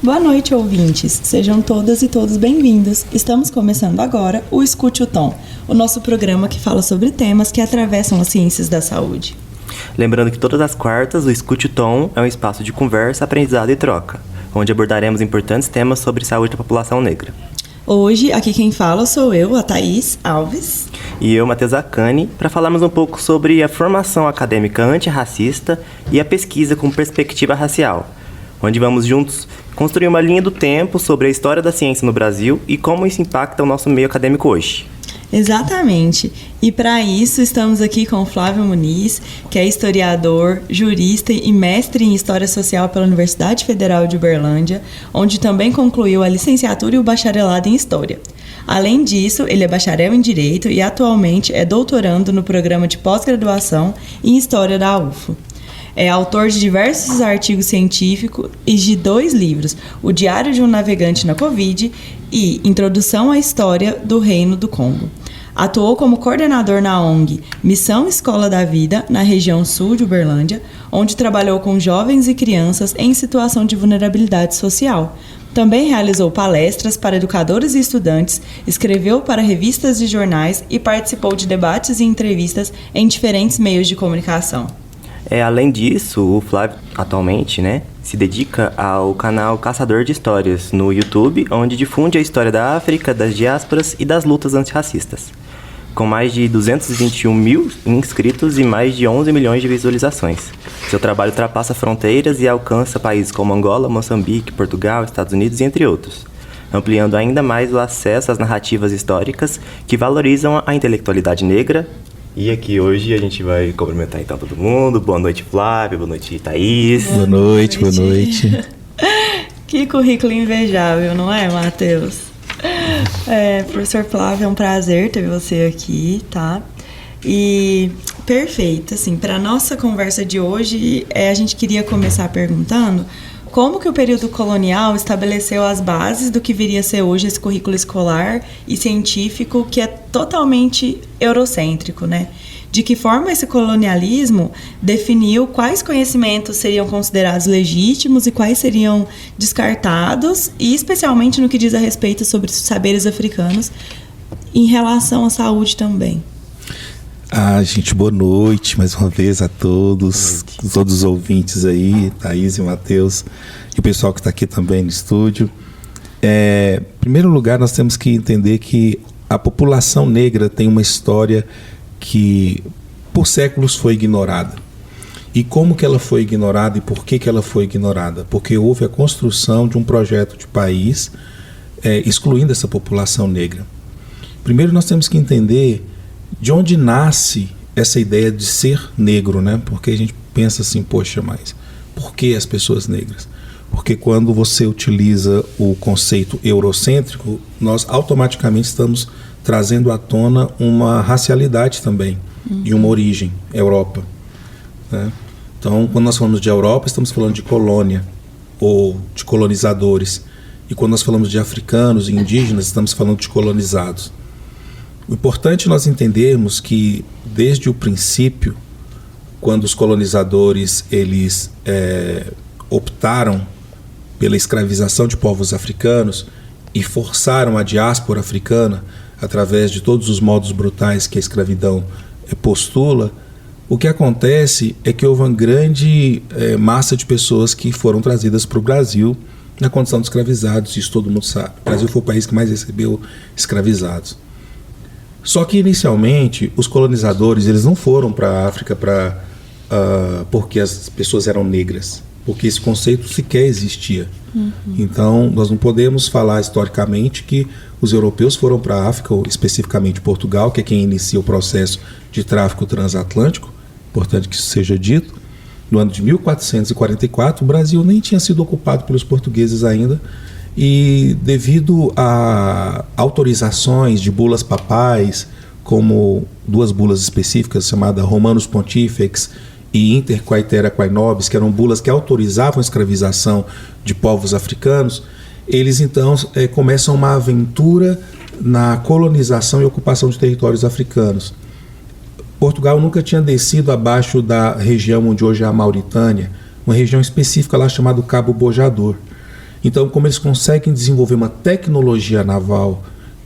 Boa noite, ouvintes. Sejam todas e todos bem-vindos. Estamos começando agora o Escute o Tom, o nosso programa que fala sobre temas que atravessam as ciências da saúde. Lembrando que todas as quartas o Escute o Tom é um espaço de conversa, aprendizado e troca, onde abordaremos importantes temas sobre saúde da população negra. Hoje, aqui quem fala sou eu, a Thaís Alves. E eu, Matheus Acani, para falarmos um pouco sobre a formação acadêmica antirracista e a pesquisa com perspectiva racial, onde vamos juntos construir uma linha do tempo sobre a história da ciência no Brasil e como isso impacta o nosso meio acadêmico hoje. Exatamente. E para isso estamos aqui com o Flávio Muniz, que é historiador, jurista e mestre em História Social pela Universidade Federal de Uberlândia, onde também concluiu a licenciatura e o bacharelado em História. Além disso, ele é bacharel em Direito e atualmente é doutorando no programa de pós-graduação em História da UFO. É autor de diversos artigos científicos e de 2 livros, O Diário de um Navegante na Covid e Introdução à História do Reino do Congo. Atuou como coordenador na ONG Missão Escola da Vida, na região sul de Uberlândia, onde trabalhou com jovens e crianças em situação de vulnerabilidade social. Também realizou palestras para educadores e estudantes, escreveu para revistas e jornais e participou de debates e entrevistas em diferentes meios de comunicação. Além disso, o Flávio atualmente, se dedica ao canal Caçador de Histórias no YouTube, onde difunde a história da África, das diásporas e das lutas antirracistas. Com mais de 221 mil inscritos e mais de 11 milhões de visualizações. Seu trabalho ultrapassa fronteiras e alcança países como Angola, Moçambique, Portugal, Estados Unidos e entre outros, ampliando ainda mais o acesso às narrativas históricas que valorizam a intelectualidade negra. E aqui hoje a gente vai cumprimentar então todo mundo. Boa noite, Flávio. Boa noite, Thaís. Boa noite. Que currículo invejável, não é, Matheus? Professor Flávio, é um prazer ter você aqui, tá? E perfeito, assim, para a nossa conversa de hoje, a gente queria começar perguntando como que o período colonial estabeleceu as bases do que viria a ser hoje esse currículo escolar e científico que é totalmente eurocêntrico, né? De que forma esse colonialismo definiu quais conhecimentos seriam considerados legítimos e quais seriam descartados, e especialmente no que diz a respeito sobre os saberes africanos em relação à saúde também. Gente, boa noite mais uma vez a todos os ouvintes aí, Thaís e Matheus, e o pessoal que está aqui também no estúdio. Em primeiro lugar, nós temos que entender que a população negra tem uma história que por séculos foi ignorada. E como que ela foi ignorada e por que ela foi ignorada? Porque houve a construção de um projeto de país excluindo essa população negra. Primeiro nós temos que entender de onde nasce essa ideia de ser negro, né? Porque a gente pensa assim, poxa, mas por que as pessoas negras? Porque quando você utiliza o conceito eurocêntrico, nós automaticamente estamos trazendo à tona uma racialidade também, e uma origem, Europa, né? Então, quando nós falamos de Europa, estamos falando de colônia, ou de colonizadores. E quando nós falamos de africanos e indígenas, estamos falando de colonizados. O importante é nós entendermos que, desde o princípio, quando os colonizadores eles optaram pela escravização de povos africanos e forçaram a diáspora africana através de todos os modos brutais que a escravidão postula, o que acontece é que houve uma grande massa de pessoas que foram trazidas para o Brasil na condição de escravizados, isso todo mundo sabe. O Brasil foi o país que mais recebeu escravizados. Só que, inicialmente, os colonizadores eles não foram para a África porque as pessoas eram negras, porque esse conceito sequer existia. Então, nós não podemos falar historicamente que os europeus foram para a África, ou especificamente Portugal, que é quem inicia o processo de tráfico transatlântico, importante que isso seja dito. No ano de 1444, o Brasil nem tinha sido ocupado pelos portugueses ainda, e devido a autorizações de bulas papais, como 2 bulas específicas, chamadas Romanus Pontifex e Inter Quaetera Quae Nobis, que eram bulas que autorizavam a escravização de povos africanos, eles então começam uma aventura na colonização e ocupação de territórios africanos. Portugal nunca tinha descido abaixo da região onde hoje é a Mauritânia, uma região específica lá chamada Cabo Bojador. Então, como eles conseguem desenvolver uma tecnologia naval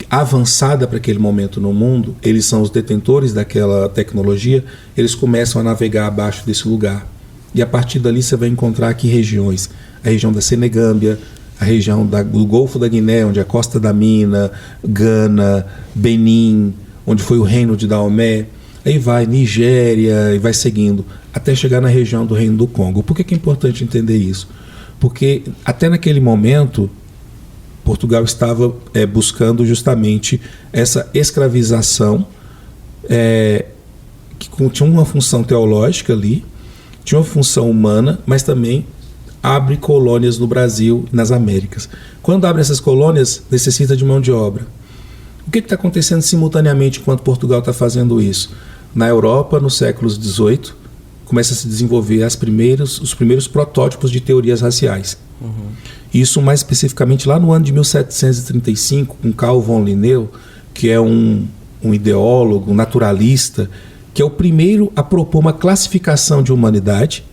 avançada para aquele momento no mundo, eles são os detentores daquela tecnologia, eles começam a navegar abaixo desse lugar. E a partir dali você vai encontrar aqui regiões, a região da Senegâmbia, a região do Golfo da Guiné, onde é a Costa da Mina, Gana, Benin, onde foi o reino de Daomé, aí vai Nigéria e vai seguindo, até chegar na região do Reino do Congo. Por que é importante entender isso? Porque até naquele momento, Portugal estava buscando justamente essa escravização, que tinha uma função teológica ali, tinha uma função humana, mas também abre colônias no Brasil e nas Américas. Quando abre essas colônias, necessita de mão de obra. O que está acontecendo simultaneamente enquanto Portugal está fazendo isso? Na Europa, nos séculos XVIII, começa a se desenvolver os primeiros protótipos de teorias raciais. Isso mais especificamente lá no ano de 1735, com Carl von Linneu, que é um ideólogo, um naturalista, que é o primeiro a propor uma classificação de humanidade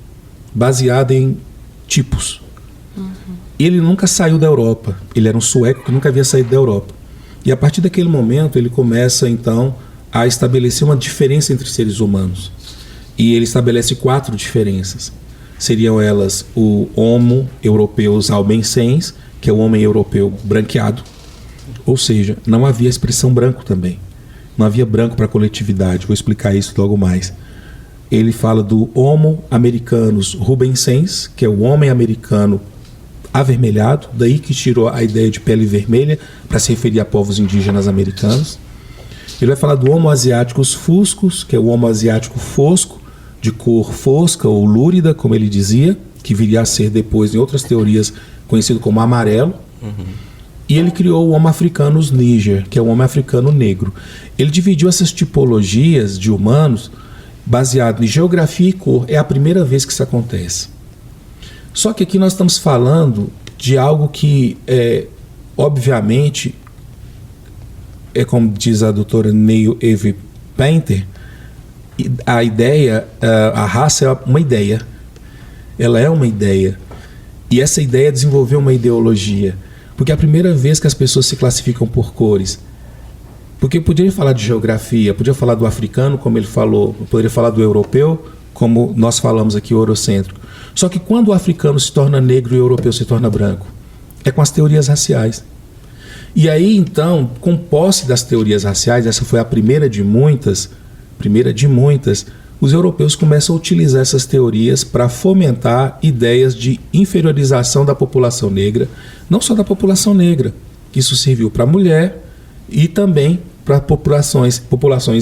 baseada em tipos. Ele nunca saiu da Europa, ele era um sueco que nunca havia saído da Europa. E a partir daquele momento ele começa então a estabelecer uma diferença entre seres humanos. E ele estabelece 4 diferenças. Seriam elas o Homo europeus albensens, que é o homem europeu branqueado, ou seja, não havia expressão branco também. Não havia branco para a coletividade, vou explicar isso logo mais. Ele fala do Homo americanus rubensens, que é o homem americano avermelhado, daí que tirou a ideia de pele vermelha para se referir a povos indígenas americanos. Ele vai falar do Homo asiaticus fuscus, que é o Homo asiático fosco, de cor fosca ou lúrida, como ele dizia, que viria a ser depois, em outras teorias, conhecido como amarelo. E ele criou o Homo africanus niger, que é o homem africano negro. Ele dividiu essas tipologias de humanos baseado em geografia e cor. É a primeira vez que isso acontece. Só que aqui nós estamos falando de algo que, obviamente, é como diz a doutora Neil Eve Painter, a ideia, a raça é uma ideia. Ela é uma ideia. E essa ideia desenvolveu uma ideologia. Porque é a primeira vez que as pessoas se classificam por cores. Porque poderia falar de geografia, podia falar do africano, como ele falou, poderia falar do europeu, como nós falamos aqui, eurocêntrico. Só que quando o africano se torna negro e o europeu se torna branco, é com as teorias raciais. E aí, então, com posse das teorias raciais, essa foi a primeira de muitas, os europeus começam a utilizar essas teorias para fomentar ideias de inferiorização da população negra, não só da população negra, isso serviu para a mulher e também para populações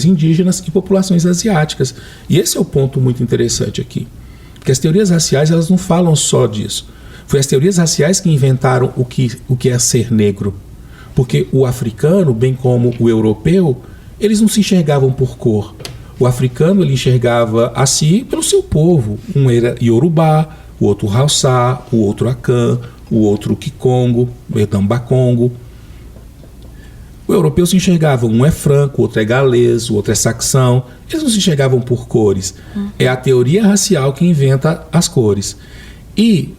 indígenas e populações asiáticas. E esse é o ponto muito interessante aqui, porque as teorias raciais elas não falam só disso. Foi as teorias raciais que inventaram o que é ser negro, porque o africano, bem como o europeu, eles não se enxergavam por cor. O africano ele enxergava a si pelo seu povo. Um era Yorubá, o outro Hausa, o outro Akan, o outro Kikongo, o Bakongo. O europeu se enxergava, um é franco, o outro é galês, o outro é saxão. Eles não se enxergavam por cores. É a teoria racial que inventa as cores. E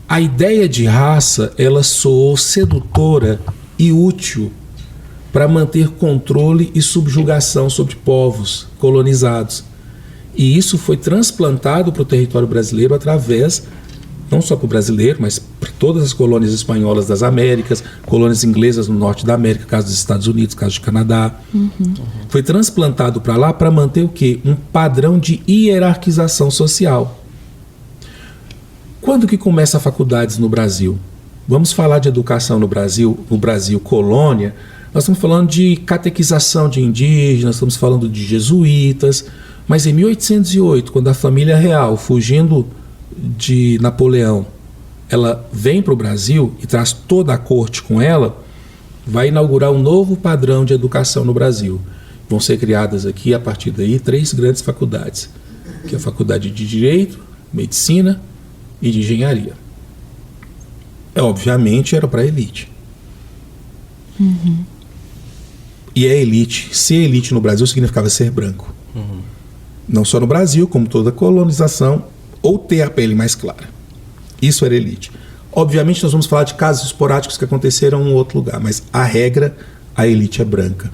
a ideia de raça, ela soou sedutora e útil para manter controle e subjugação sobre povos colonizados. E isso foi transplantado para o território brasileiro através, não só para o brasileiro, mas para todas as colônias espanholas das Américas, colônias inglesas no norte da América, caso dos Estados Unidos, caso de Canadá. Foi transplantado para lá para manter o quê? Um padrão de hierarquização social. Quando que começa a faculdades no Brasil? Vamos falar de educação no Brasil colônia. Nós estamos falando de catequização de indígenas, estamos falando de jesuítas, mas em 1808, quando a família real, fugindo de Napoleão, ela vem para o Brasil e traz toda a corte com ela, vai inaugurar um novo padrão de educação no Brasil. Vão ser criadas aqui, a partir daí, 3 grandes faculdades, que é a Faculdade de Direito, Medicina e de Engenharia. Obviamente era para a elite. E a elite, ser elite no Brasil significava ser branco. Não só no Brasil, como toda colonização, ou ter a pele mais clara. Isso era elite. Obviamente nós vamos falar de casos esporádicos que aconteceram em outro lugar, mas a regra, a elite é branca.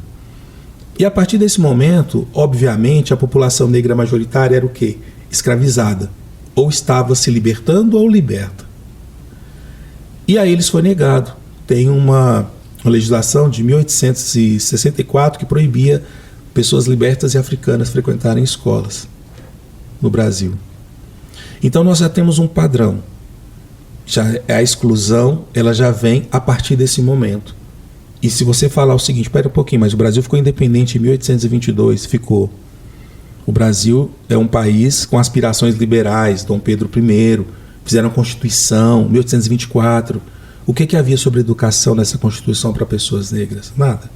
E a partir desse momento, obviamente, a população negra majoritária era o quê? Escravizada. Ou estava se libertando ou liberta. E a eles foi negado. Tem uma legislação de 1864 que proibia pessoas libertas e africanas frequentarem escolas no Brasil. Então nós já temos um padrão. A exclusão ela já vem a partir desse momento. E se você falar o seguinte, espera um pouquinho, mas o Brasil ficou independente em 1822, ficou. O Brasil é um país com aspirações liberais, Dom Pedro I, fizeram a Constituição, 1824. O que havia sobre educação nessa Constituição para pessoas negras? Nada.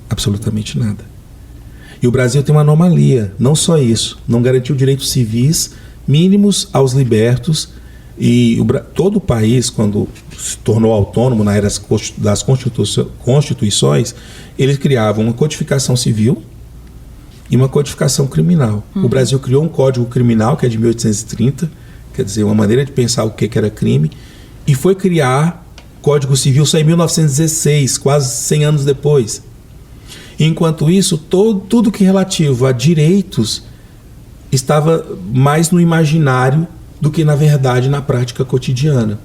Absolutamente nada. E o Brasil tem uma anomalia, não só isso, não garantiu direitos civis mínimos aos libertos, e todo o país, quando se tornou autônomo na era das constituições, eles criavam uma codificação civil e uma codificação criminal. O Brasil criou um código criminal, que é de 1830, quer dizer, uma maneira de pensar o que era crime, e foi criar Código Civil só em 1916, quase 100 anos depois. Enquanto isso, tudo que é relativo a direitos estava mais no imaginário do que, na verdade, na prática cotidiana.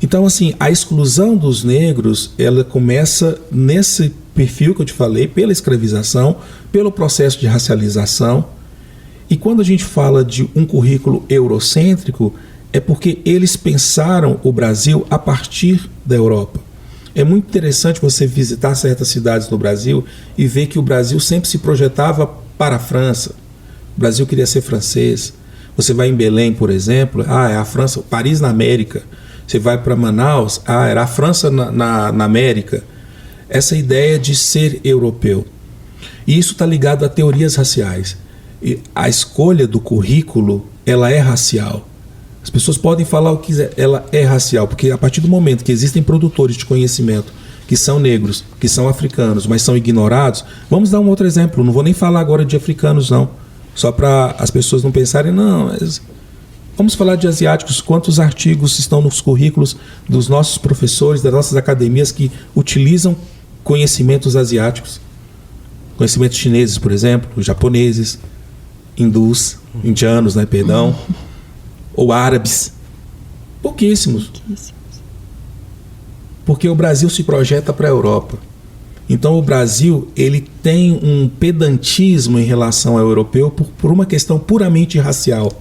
Então, assim, a exclusão dos negros, ela começa nesse perfil que eu te falei, pela escravização, pelo processo de racialização. E quando a gente fala de um currículo eurocêntrico, é porque eles pensaram o Brasil a partir da Europa. É muito interessante você visitar certas cidades no Brasil e ver que o Brasil sempre se projetava para a França. O Brasil queria ser francês. Você vai em Belém, por exemplo, é a França, Paris na América. Você vai para Manaus, era a França na América. Essa ideia de ser europeu. E isso está ligado a teorias raciais. E a escolha do currículo, ela é racial. As pessoas podem falar o que quiser, ela é racial, porque a partir do momento que existem produtores de conhecimento que são negros, que são africanos, mas são ignorados, vamos dar um outro exemplo, não vou nem falar agora de africanos não, só para as pessoas não pensarem, não, vamos falar de asiáticos, quantos artigos estão nos currículos dos nossos professores, das nossas academias que utilizam conhecimentos asiáticos, conhecimentos chineses, por exemplo, japoneses, hindus, indianos, perdão, ou árabes, pouquíssimos. Porque o Brasil se projeta para a Europa. Então o Brasil ele tem um pedantismo em relação ao europeu por uma questão puramente racial.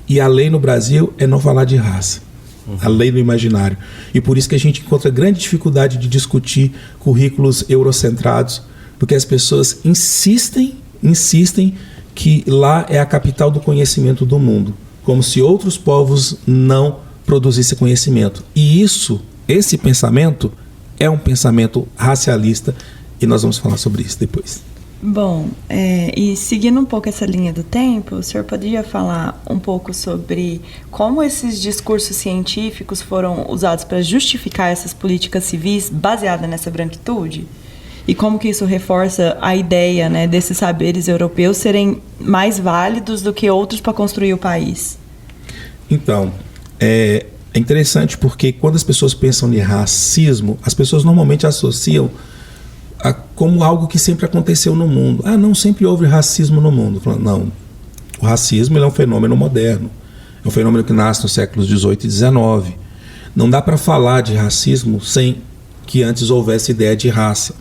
E a lei no Brasil é não falar de raça. A lei do imaginário. E por isso que a gente encontra grande dificuldade de discutir currículos eurocentrados, porque as pessoas insistem que lá é a capital do conhecimento do mundo, como se outros povos não produzissem conhecimento. E esse pensamento é um pensamento racialista, e nós vamos falar sobre isso depois. Bom, e seguindo um pouco essa linha do tempo, o senhor poderia falar um pouco sobre como esses discursos científicos foram usados para justificar essas políticas civis baseadas nessa branquitude? E como que isso reforça a ideia, desses saberes europeus serem mais válidos do que outros para construir o país? Então, é interessante porque quando as pessoas pensam em racismo, as pessoas normalmente associam como algo que sempre aconteceu no mundo. Não sempre houve racismo no mundo. Não, o racismo é um fenômeno moderno. É um fenômeno que nasce nos séculos XVIII e XIX. Não dá para falar de racismo sem que antes houvesse ideia de raça.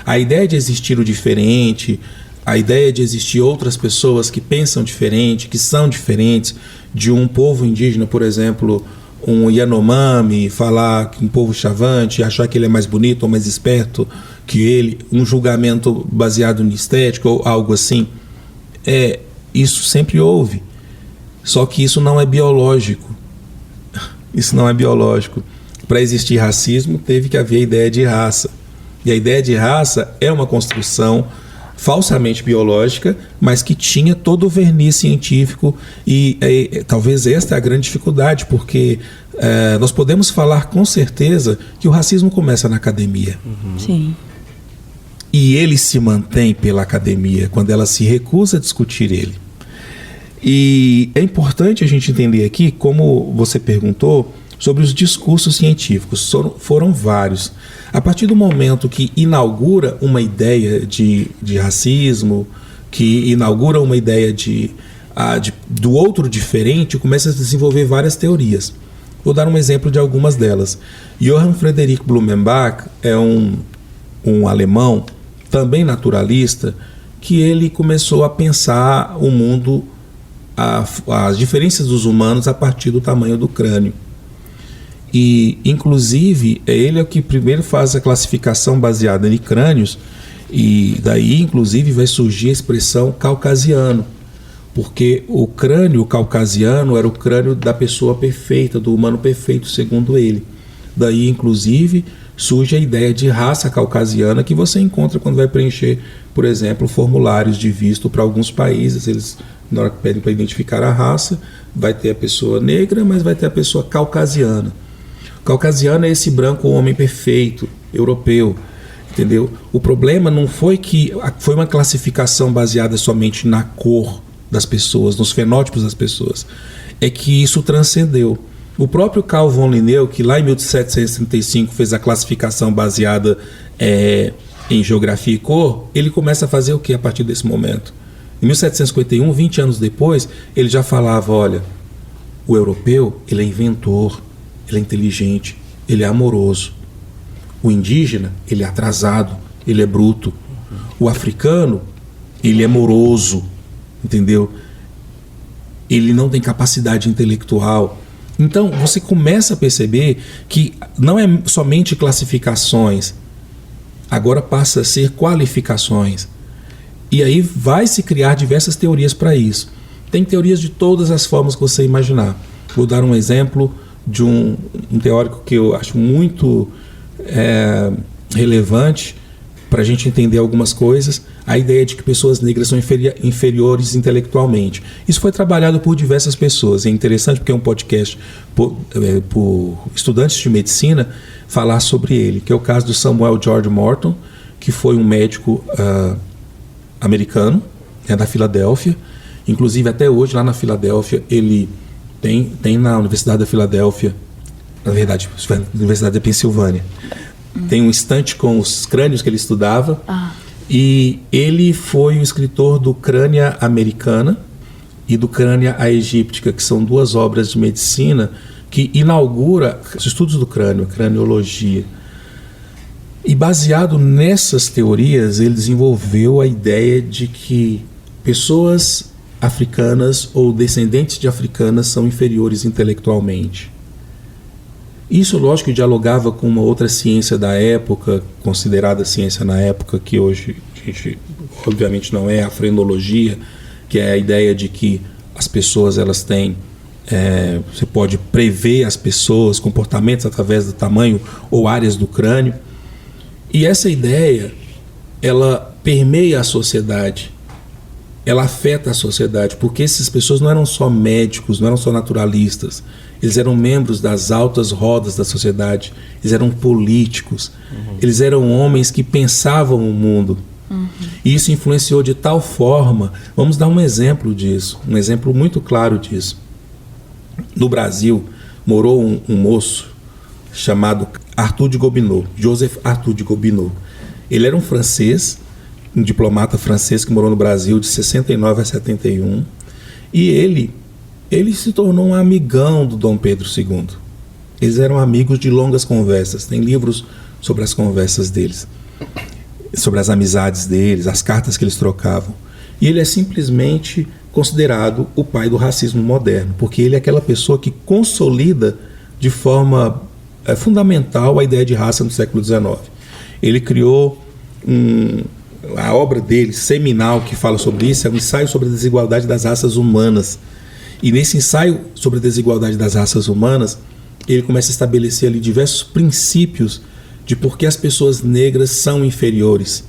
A ideia de existir o diferente, a ideia de existir outras pessoas que pensam diferente, que são diferentes de um povo indígena, por exemplo, um Yanomami, falar que um povo chavante, achar que ele é mais bonito ou mais esperto que ele, um julgamento baseado em estética ou algo assim, isso sempre houve. Só que isso não é biológico. Isso não é biológico. Para existir racismo, teve que haver a ideia de raça. E a ideia de raça é uma construção falsamente biológica, mas que tinha todo o verniz científico e talvez esta é a grande dificuldade, porque nós podemos falar com certeza que o racismo começa na academia. Sim. E ele se mantém pela academia quando ela se recusa a discutir ele. E é importante a gente entender aqui, como você perguntou, sobre os discursos científicos. Foram vários. A partir do momento que inaugura uma ideia de racismo, que inaugura uma ideia do outro diferente, começa a desenvolver várias teorias. Vou dar um exemplo de algumas delas. Johann Friedrich Blumenbach é um alemão, também naturalista, que ele começou a pensar o mundo, as diferenças dos humanos a partir do tamanho do crânio. E, inclusive, ele é o que primeiro faz a classificação baseada em crânios, e daí, inclusive, vai surgir a expressão caucasiano, porque o crânio caucasiano era o crânio da pessoa perfeita, do humano perfeito, segundo ele. Daí, inclusive, surge a ideia de raça caucasiana, que você encontra quando vai preencher, por exemplo, formulários de visto para alguns países. Eles, na hora que pedem para identificar a raça, vai ter a pessoa negra, mas vai ter a pessoa caucasiana. Caucasiano é esse branco homem perfeito, europeu, entendeu? O problema não foi que foi uma classificação baseada somente na cor das pessoas, nos fenótipos das pessoas, é que isso transcendeu. O próprio Carl von Linneu, que lá em 1735 fez a classificação baseada em geografia e cor, ele começa a fazer o que a partir desse momento? Em 1751, 20 anos depois, ele já falava, olha, o europeu, ele é inventor, ele é inteligente, ele é amoroso. O indígena, ele é atrasado, ele é bruto. O africano, ele é moroso, entendeu? Ele não tem capacidade intelectual. Então, você começa a perceber que não é somente classificações, agora passa a ser qualificações. E aí vai se criar diversas teorias para isso. Tem teorias de todas as formas que você imaginar. Vou dar um exemplo de um teórico que eu acho muito relevante para a gente entender algumas coisas, a ideia de que pessoas negras são inferiores intelectualmente. Isso foi trabalhado por diversas pessoas. É interessante porque é um podcast por estudantes de medicina falar sobre ele, que é o caso do Samuel George Morton, que foi um médico americano, da Filadélfia. Inclusive, até hoje, lá na Filadélfia, ele tem na Universidade da Filadélfia, na verdade, na Universidade da Pensilvânia, tem um estante com os crânios que ele estudava. E ele foi o escritor do Crânia Americana e do Crânia Aegíptica, que são duas obras de medicina que inaugura os estudos do crânio, a craniologia. E baseado nessas teorias, ele desenvolveu a ideia de que pessoas africanas ou descendentes de africanas são inferiores intelectualmente. Isso, lógico, dialogava com uma outra ciência da época, considerada ciência na época, que hoje a gente, obviamente, não é a frenologia, que é a ideia de que as pessoas elas têm, você pode prever as pessoas, comportamentos através do tamanho ou áreas do crânio. E essa ideia, ela permeia a sociedade, ela afeta a sociedade, porque essas pessoas não eram só médicos, não eram só naturalistas, eles eram membros das altas rodas da sociedade, eles eram políticos, eles eram homens que pensavam o mundo. E isso influenciou de tal forma, vamos dar um exemplo disso, um exemplo muito claro disso. No Brasil, morou um moço chamado Arthur de Gobineau, Joseph Arthur de Gobineau. Ele era um francês, um diplomata francês que morou no Brasil de 69 a 71, e ele se tornou um amigão do Dom Pedro II. Eles eram amigos de longas conversas. Tem livros sobre as conversas deles, sobre as amizades deles, as cartas que eles trocavam. E ele é simplesmente considerado o pai do racismo moderno, porque ele é aquela pessoa que consolida de forma fundamental a ideia de raça no século XIX. Ele criou a obra dele, seminal, que fala sobre isso, é um ensaio sobre a desigualdade das raças humanas. E nesse ensaio sobre a desigualdade das raças humanas, ele começa a estabelecer ali diversos princípios de por que as pessoas negras são inferiores.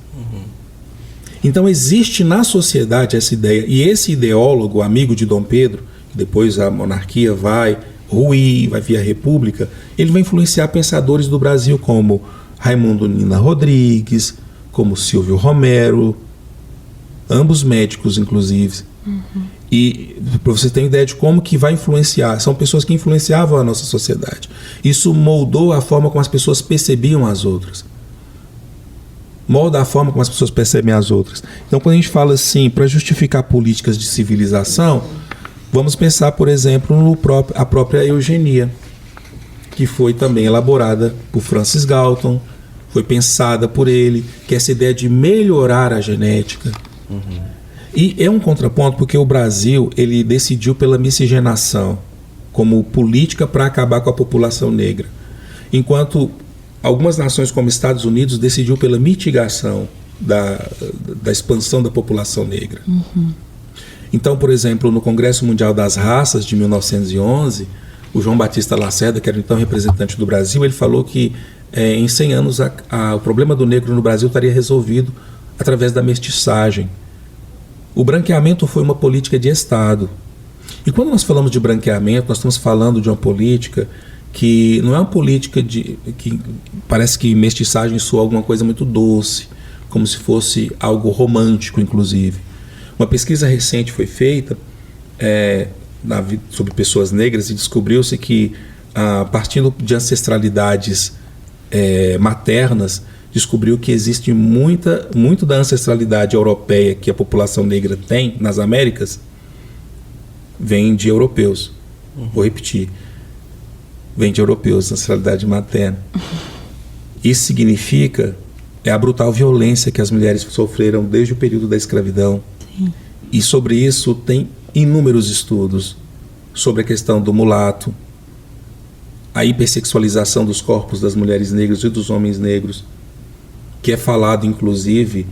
Então existe na sociedade essa ideia, e esse ideólogo, amigo de Dom Pedro, que depois a monarquia vai ruir, vai vir a república, ele vai influenciar pensadores do Brasil como Raimundo Nina Rodrigues, como Silvio Romero, ambos médicos inclusive, E para você ter uma ideia de como que vai influenciar, são pessoas que influenciavam a nossa sociedade. Isso moldou a forma como as pessoas percebiam as outras. Molda a forma como as pessoas percebem as outras. Então, quando a gente fala assim, para justificar políticas de civilização, vamos pensar, por exemplo, a própria eugenia, que foi também elaborada por Francis Galton, foi pensada por ele, que é essa ideia de melhorar a genética. E é um contraponto porque o Brasil ele decidiu pela miscigenação como política para acabar com a população negra, enquanto algumas nações como Estados Unidos decidiu pela mitigação da expansão da população negra. Então, por exemplo, no Congresso Mundial das Raças de 1911, o João Batista Lacerda, que era então representante do Brasil, ele falou que em 100 anos o problema do negro no Brasil estaria resolvido através da mestiçagem. O branqueamento foi uma política de Estado. E quando nós falamos de branqueamento, nós estamos falando de uma política que não é uma política que parece que mestiçagem soa alguma coisa muito doce, como se fosse algo romântico, inclusive. Uma pesquisa recente foi feita sobre pessoas negras e descobriu-se que, partindo de ancestralidades maternas, descobriu que existe muito da ancestralidade europeia que a população negra tem nas Américas vem de europeus. Vou repetir. Vem de europeus, ancestralidade materna. Isso significa a brutal violência que as mulheres sofreram desde o período da escravidão. Sim. E sobre isso tem inúmeros estudos sobre a questão do mulato, a hipersexualização dos corpos das mulheres negras e dos homens negros, que é falado inclusive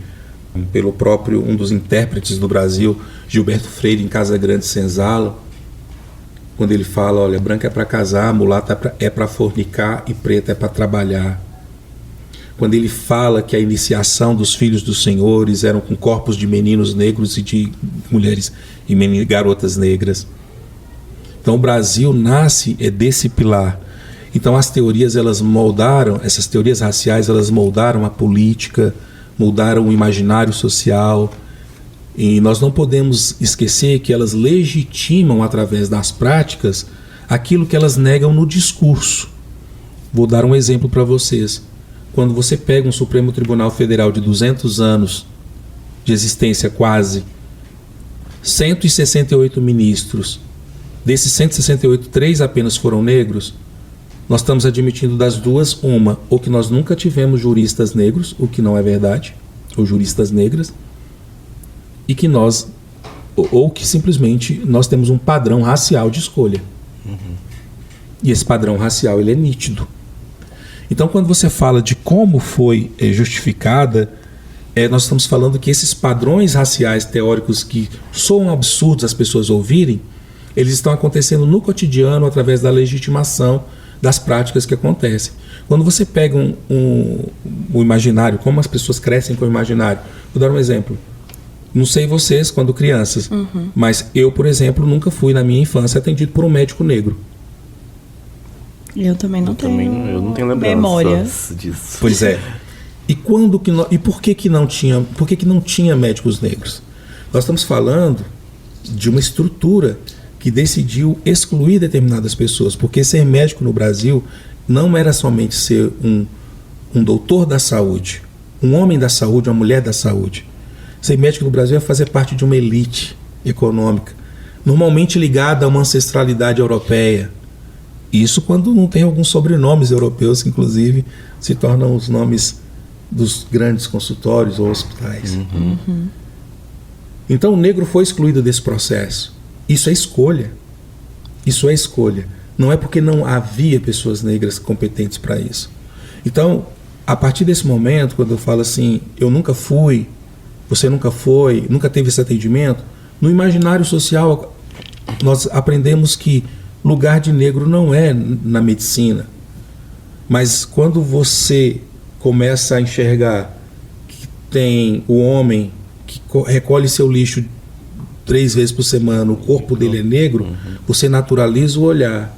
pelo próprio um dos intérpretes do Brasil, Gilberto Freire, em Casa Grande Senzala, quando ele fala, olha, branca é para casar, mulata é para fornicar e preta é para trabalhar. Quando ele fala que a iniciação dos filhos dos senhores eram com corpos de meninos negros e de mulheres e garotas negras. Então o Brasil nasce desse pilar. Então as teorias essas teorias raciais, elas moldaram a política, moldaram o imaginário social, e nós não podemos esquecer que elas legitimam através das práticas aquilo que elas negam no discurso. Vou dar um exemplo para vocês. Quando você pega um Supremo Tribunal Federal de 200 anos de existência quase, 168 ministros, desses 168, 3 apenas foram negros, nós estamos admitindo das duas uma, ou que nós nunca tivemos juristas negros, o que não é verdade, ou juristas negras, e que ou que simplesmente nós temos um padrão racial de escolha. E esse padrão racial ele é nítido. Então, quando você fala de como foi justificada, nós estamos falando que esses padrões raciais teóricos que soam absurdos as pessoas ouvirem, eles estão acontecendo no cotidiano através da legitimação das práticas que acontecem. Quando você pega o imaginário, como as pessoas crescem com o imaginário, vou dar um exemplo. Não sei vocês quando crianças, mas eu, por exemplo, nunca fui na minha infância atendido por um médico negro. Eu também não tenho. Eu não tenho lembranças memória disso. Pois é. E por que não tinha médicos negros? Nós estamos falando de uma estrutura que decidiu excluir determinadas pessoas, porque ser médico no Brasil não era somente ser um doutor da saúde, um homem da saúde, uma mulher da saúde. Ser médico no Brasil é fazer parte de uma elite econômica, normalmente ligada a uma ancestralidade europeia. Isso quando não tem alguns sobrenomes europeus que inclusive se tornam os nomes dos grandes consultórios ou hospitais. Então o negro foi excluído desse processo. Isso é escolha. Isso é escolha. Não é porque não havia pessoas negras competentes para isso. Então, a partir desse momento, quando eu falo assim, eu nunca fui, você nunca foi, nunca teve esse atendimento, no imaginário social nós aprendemos que lugar de negro não é na medicina. Mas quando você começa a enxergar que tem o homem que recolhe seu lixo 3 vezes por semana, o corpo dele é negro, você naturaliza o olhar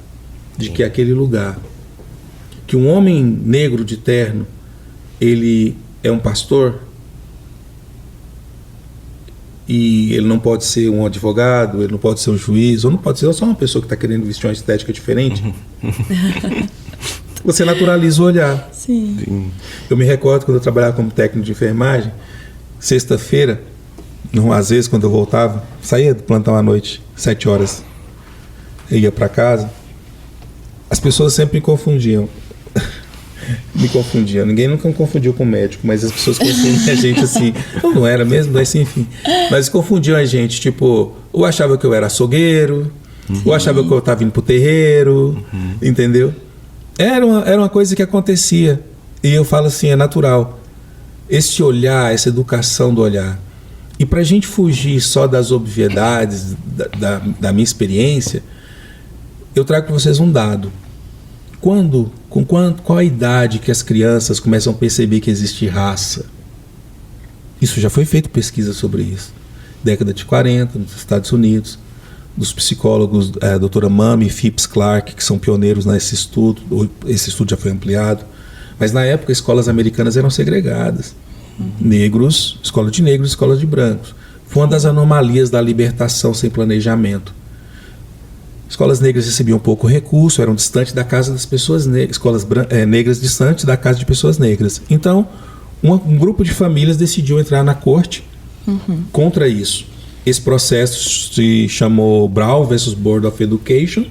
de que aquele lugar, que um homem negro de terno, ele é um pastor, e ele não pode ser um advogado, ele não pode ser um juiz, ou não pode ser só uma pessoa que está querendo vestir uma estética diferente. Você naturaliza o olhar. Sim. Eu me recordo quando eu trabalhava como técnico de enfermagem, sexta-feira, às vezes quando eu voltava, saía do plantão à noite, 7 horas, eu ia para casa, as pessoas sempre me confundiam. Ninguém nunca me confundiu com médico, mas as pessoas confundem a gente assim. Não era mesmo, mas enfim. Mas confundiam a gente, tipo, ou achava que eu era açougueiro, ou achava que eu estava indo pro terreiro, entendeu? Era uma coisa que acontecia. E eu falo assim, é natural. Esse olhar, essa educação do olhar. E para a gente fugir só das obviedades da minha experiência, eu trago para vocês um dado. Qual a idade que as crianças começam a perceber que existe raça? Isso já foi feito pesquisa sobre isso. Década de 40, nos Estados Unidos, dos psicólogos doutora Mami e Phipps Clark, que são pioneiros nesse estudo. Esse estudo já foi ampliado. Mas na época, escolas americanas eram segregadas. Negros, escola de negros, escola de brancos. Foi uma das anomalias da libertação sem planejamento. Escolas negras recebiam pouco recurso, eram distantes da casa das pessoas negras, escolas negras distantes da casa de pessoas negras. Então, um grupo de famílias decidiu entrar na corte contra isso. Esse processo se chamou Brown versus Board of Education,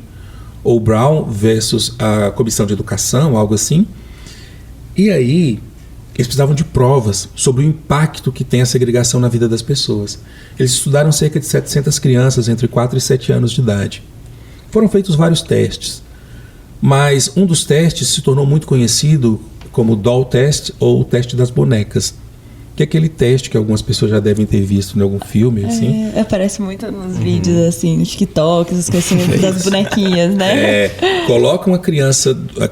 ou Brown versus a Comissão de Educação, algo assim. E aí, eles precisavam de provas sobre o impacto que tem a segregação na vida das pessoas. Eles estudaram cerca de 700 crianças entre 4 e 7 anos de idade. Foram feitos vários testes, mas um dos testes se tornou muito conhecido como Doll Test ou o teste das bonecas, que é aquele teste que algumas pessoas já devem ter visto em algum filme. Assim. Aparece muito nos vídeos, assim, no TikTok, essas coisas assim, das bonequinhas, né?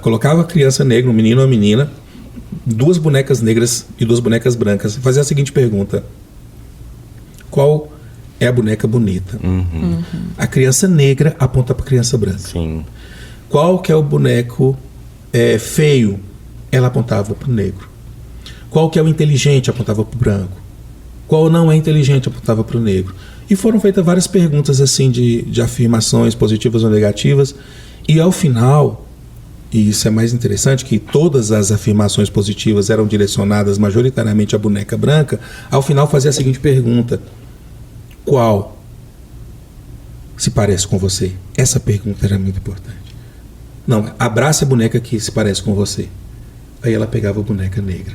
Colocava a criança negra, um menino ou uma menina, 2 bonecas negras e 2 bonecas brancas, e fazia a seguinte pergunta: qual é a boneca bonita? A criança negra aponta para a criança branca. Sim. Qual que é o boneco feio? Ela apontava para o negro. Qual que é o inteligente? Apontava para o branco. Qual não é inteligente? Apontava para o negro. E foram feitas várias perguntas assim de afirmações positivas ou negativas. E ao final, e isso é mais interessante, que todas as afirmações positivas eram direcionadas majoritariamente à boneca branca. Ao final fazia a seguinte pergunta: qual se parece com você? Essa pergunta era muito importante. Não, abrace a boneca que se parece com você. Aí ela pegava a boneca negra.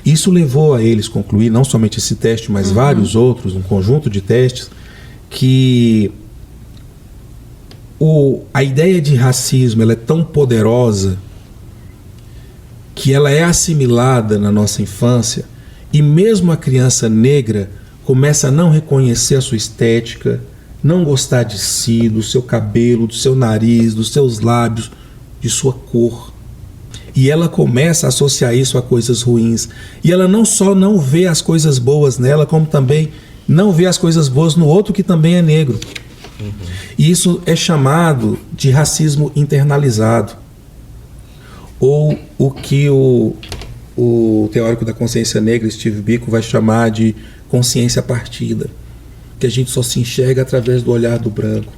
Isso levou a eles concluir, não somente esse teste, mas vários outros, um conjunto de testes, que a ideia de racismo ela é tão poderosa que ela é assimilada na nossa infância, e mesmo a criança negra começa a não reconhecer a sua estética, não gostar de si, do seu cabelo, do seu nariz, dos seus lábios, de sua cor. E ela começa a associar isso a coisas ruins. E ela não só não vê as coisas boas nela, como também não vê as coisas boas no outro que também é negro. E isso é chamado de racismo internalizado. Ou o que o teórico da consciência negra, Steve Biko, vai chamar de consciência partida, que a gente só se enxerga através do olhar do branco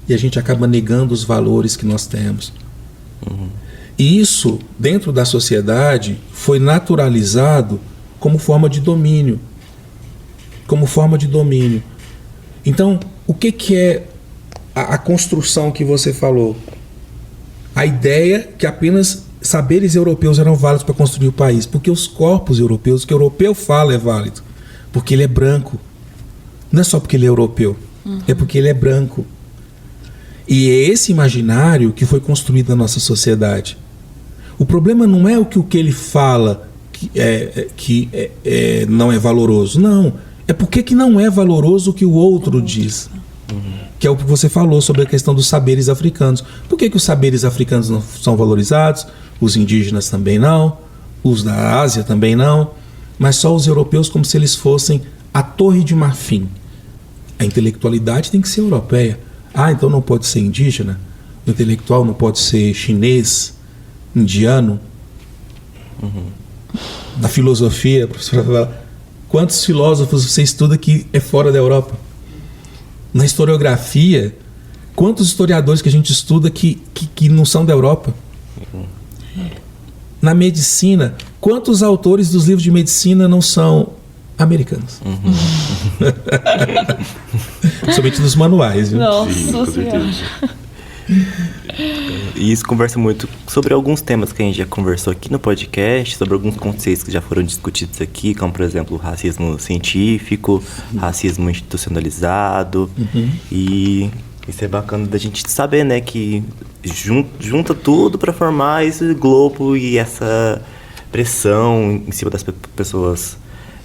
e a gente acaba negando os valores que nós temos. E isso, dentro da sociedade, foi naturalizado como forma de domínio. Então, o que é a construção que você falou? A ideia que apenas saberes europeus eram válidos para construir o país, porque os corpos europeus, o que o europeu fala é válido, porque ele é branco. Não é só porque ele é europeu, é porque ele é branco. E é esse imaginário que foi construído na nossa sociedade. O problema não é o que ele fala que não é valoroso. Não, é porque que não é valoroso o que o outro diz. Que é o que você falou sobre a questão dos saberes africanos. Por que os saberes africanos não são valorizados? Os indígenas também não, os da Ásia também não, mas só os europeus, como se eles fossem a Torre de Marfim. A intelectualidade tem que ser europeia. Então não pode ser indígena? O intelectual não pode ser chinês, indiano? Na filosofia, a professora fala, Quantos filósofos você estuda que é fora da Europa? Na historiografia, quantos historiadores que a gente estuda que não são da Europa? Na medicina, quantos autores dos livros de medicina não são americanos? Somente nos manuais, viu? Nossa Senhora. E isso conversa muito sobre alguns temas que a gente já conversou aqui no podcast, sobre alguns conceitos que já foram discutidos aqui, como, por exemplo, o racismo científico, racismo institucionalizado. E isso é bacana da gente saber, né, que junta tudo para formar esse globo e essa pressão em cima das pessoas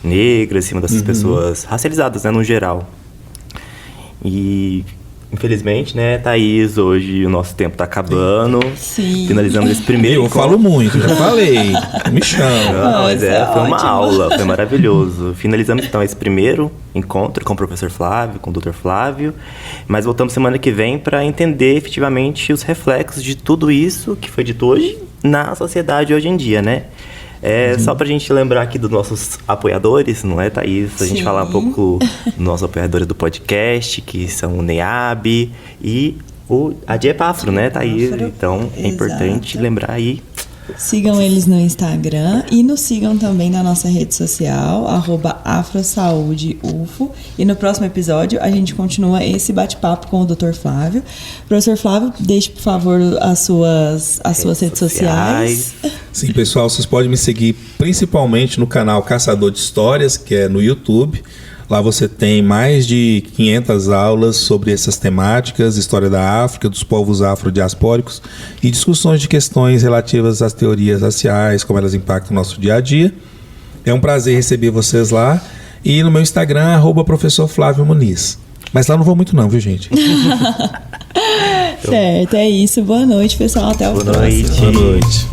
negras, em cima dessas pessoas racializadas, né, no geral. E infelizmente, né, Thaís, hoje o nosso tempo tá acabando. Sim. Finalizando esse primeiro Eu falo muito, já falei. Me chama. Não, mas foi uma ótimo. aula, foi maravilhoso. Finalizamos então esse primeiro encontro com o professor Flávio, com o Dr. Flávio. Mas voltamos semana que vem para entender efetivamente os reflexos de tudo isso que foi dito hoje na sociedade hoje em dia, né? Só pra gente lembrar aqui dos nossos apoiadores, não é, Thaís? A gente Sim. falar um pouco dos nossos apoiadores do podcast, que são o NEAB e a Diepafro, né, Thaís? Então, é importante lembrar aí. Sigam eles no Instagram e nos sigam também na nossa rede social, @afrosaudeufo. E no próximo episódio a gente continua esse bate-papo com o Dr. Flávio. Professor Flávio, deixe, por favor, as suas redes sociais. Sim, pessoal, vocês podem me seguir principalmente no canal Caçador de Histórias, que é no YouTube. Lá você tem mais de 500 aulas sobre essas temáticas, história da África, dos povos afrodiaspóricos e discussões de questões relativas às teorias raciais, como elas impactam o nosso dia a dia. É um prazer receber vocês lá. E no meu Instagram, @professor Flávio Muniz. Mas lá não vou muito não, viu, gente? Certo, é isso. Boa noite, pessoal. Até o próximo. Boa noite. Boa noite.